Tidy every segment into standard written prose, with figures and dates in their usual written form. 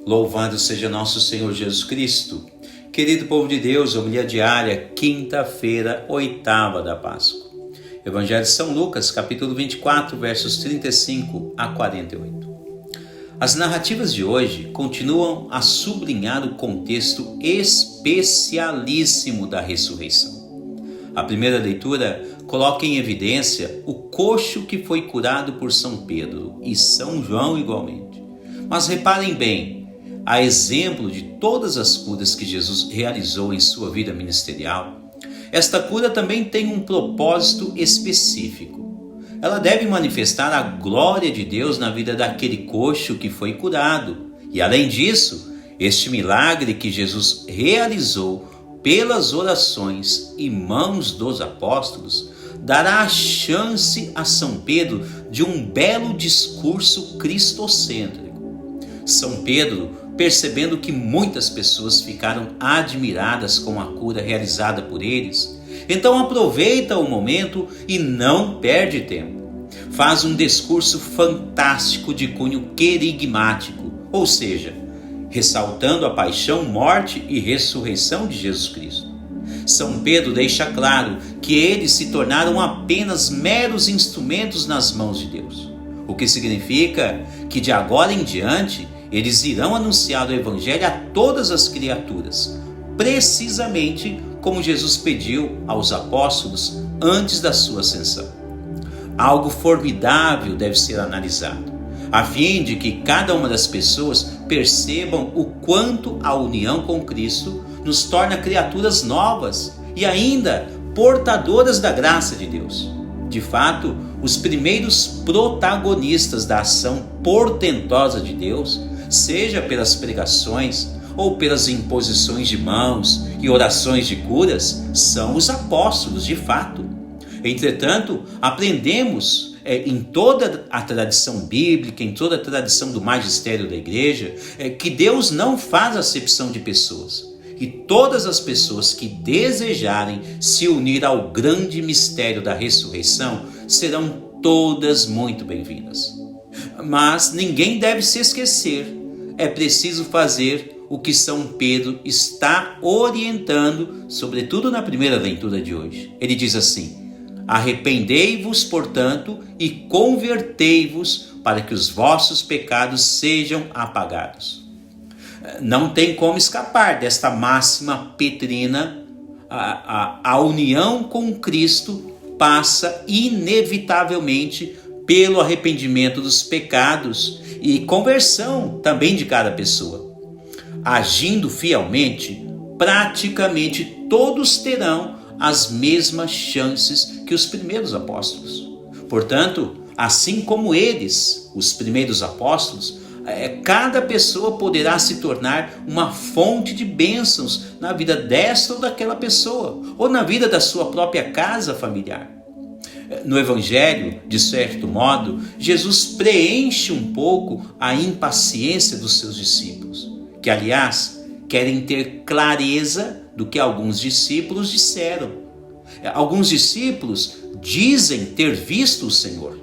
Louvado seja nosso Senhor Jesus Cristo. Querido povo de Deus, homilia diária, quinta-feira, 8ª da Páscoa. Evangelho de São Lucas, capítulo 24, versos 35 a 48. As narrativas de hoje continuam a sublinhar o contexto especialíssimo da ressurreição. A primeira leitura coloca em evidência o coxo que foi curado por São Pedro e São João igualmente. Mas reparem bem, a exemplo de todas as curas que Jesus realizou em sua vida ministerial, esta cura também tem um propósito específico. Ela deve manifestar a glória de Deus na vida daquele coxo que foi curado. E além disso, este milagre que Jesus realizou pelas orações e mãos dos apóstolos dará a chance a São Pedro de um belo discurso cristocêntrico. São Pedro, percebendo que muitas pessoas ficaram admiradas com a cura realizada por eles, então aproveita o momento e não perde tempo. Faz um discurso fantástico de cunho querigmático, ou seja, ressaltando a paixão, morte e ressurreição de Jesus Cristo. São Pedro deixa claro que eles se tornaram apenas meros instrumentos nas mãos de Deus, o que significa que de agora em diante eles irão anunciar o Evangelho a todas as criaturas, precisamente como Jesus pediu aos apóstolos antes da sua ascensão. Algo formidável deve ser analisado, a fim de que cada uma das pessoas percebam o quanto a união com Cristo nos torna criaturas novas e ainda portadoras da graça de Deus. De fato, os primeiros protagonistas da ação portentosa de Deus, seja pelas pregações ou pelas imposições de mãos e orações de curas, são os apóstolos de fato. Entretanto, aprendemos em toda a tradição bíblica, em toda a tradição do magistério da igreja, que Deus não faz acepção de pessoas. E todas as pessoas que desejarem se unir ao grande mistério da ressurreição serão todas muito bem-vindas. Mas ninguém deve se esquecer, é preciso fazer o que São Pedro está orientando, sobretudo na primeira leitura de hoje. Ele diz assim: arrependei-vos, portanto, e convertei-vos para que os vossos pecados sejam apagados. Não tem como escapar desta máxima petrina. A união com Cristo passa inevitavelmente pelo arrependimento dos pecados e conversão também de cada pessoa. Agindo fielmente, praticamente todos terão as mesmas chances que os primeiros apóstolos. Portanto, assim como eles, os primeiros apóstolos, cada pessoa poderá se tornar uma fonte de bênçãos na vida desta ou daquela pessoa, ou na vida da sua própria casa familiar. No Evangelho, de certo modo, Jesus preenche um pouco a impaciência dos seus discípulos, que, aliás, querem ter clareza do que alguns discípulos disseram. Alguns discípulos dizem ter visto o Senhor.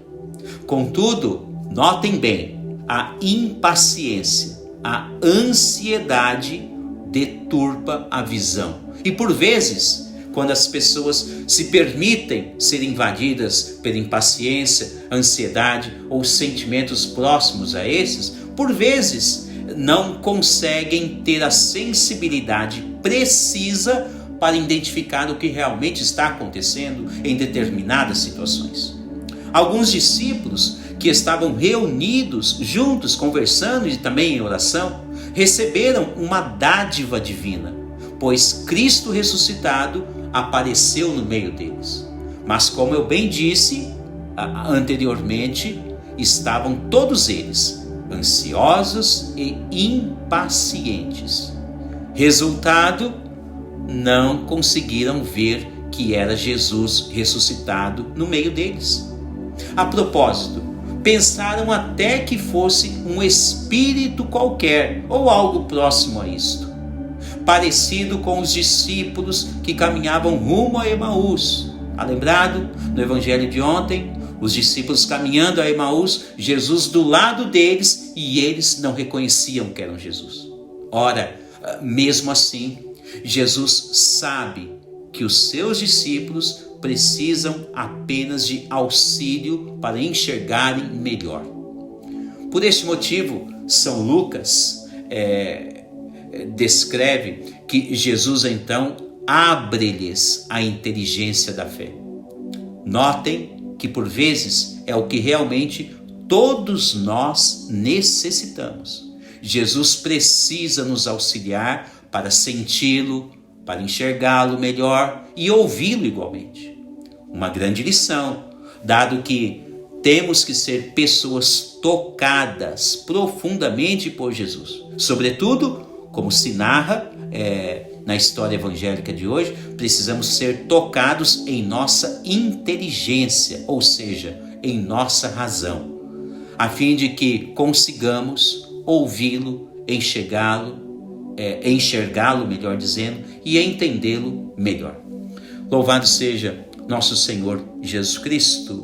Contudo, notem bem, a impaciência, a ansiedade deturpa a visão. E por vezes, quando as pessoas se permitem ser invadidas pela impaciência, ansiedade ou sentimentos próximos a esses, por vezes não conseguem ter a sensibilidade precisa para identificar o que realmente está acontecendo em determinadas situações. Alguns discípulos que estavam reunidos juntos, conversando e também em oração, receberam uma dádiva divina, pois Cristo ressuscitado apareceu no meio deles. Mas como eu bem disse anteriormente, estavam todos eles ansiosos e impacientes. Resultado, não conseguiram ver que era Jesus ressuscitado no meio deles. A propósito, pensaram até que fosse um espírito qualquer ou algo próximo a isto, parecido com os discípulos que caminhavam rumo a Emaús. Lembrado no evangelho de ontem, Os discípulos caminhando a Emaús, Jesus do lado deles, e eles não reconheciam que eram Jesus. Ora, mesmo assim, Jesus sabe que os seus discípulos precisam apenas de auxílio para enxergarem melhor. Por este motivo, São Lucas descreve que Jesus então abre-lhes a inteligência da fé. Notem que por vezes é o que realmente todos nós necessitamos. Jesus precisa nos auxiliar para senti-lo, para enxergá-lo melhor e ouvi-lo igualmente. Uma grande lição, dado que temos que ser pessoas tocadas profundamente por Jesus. Sobretudo, como se narra na história evangélica de hoje, precisamos ser tocados em nossa inteligência, ou seja, em nossa razão, a fim de que consigamos ouvi-lo, enxergá-lo, melhor dizendo, e entendê-lo melhor. Louvado seja nosso Senhor Jesus Cristo.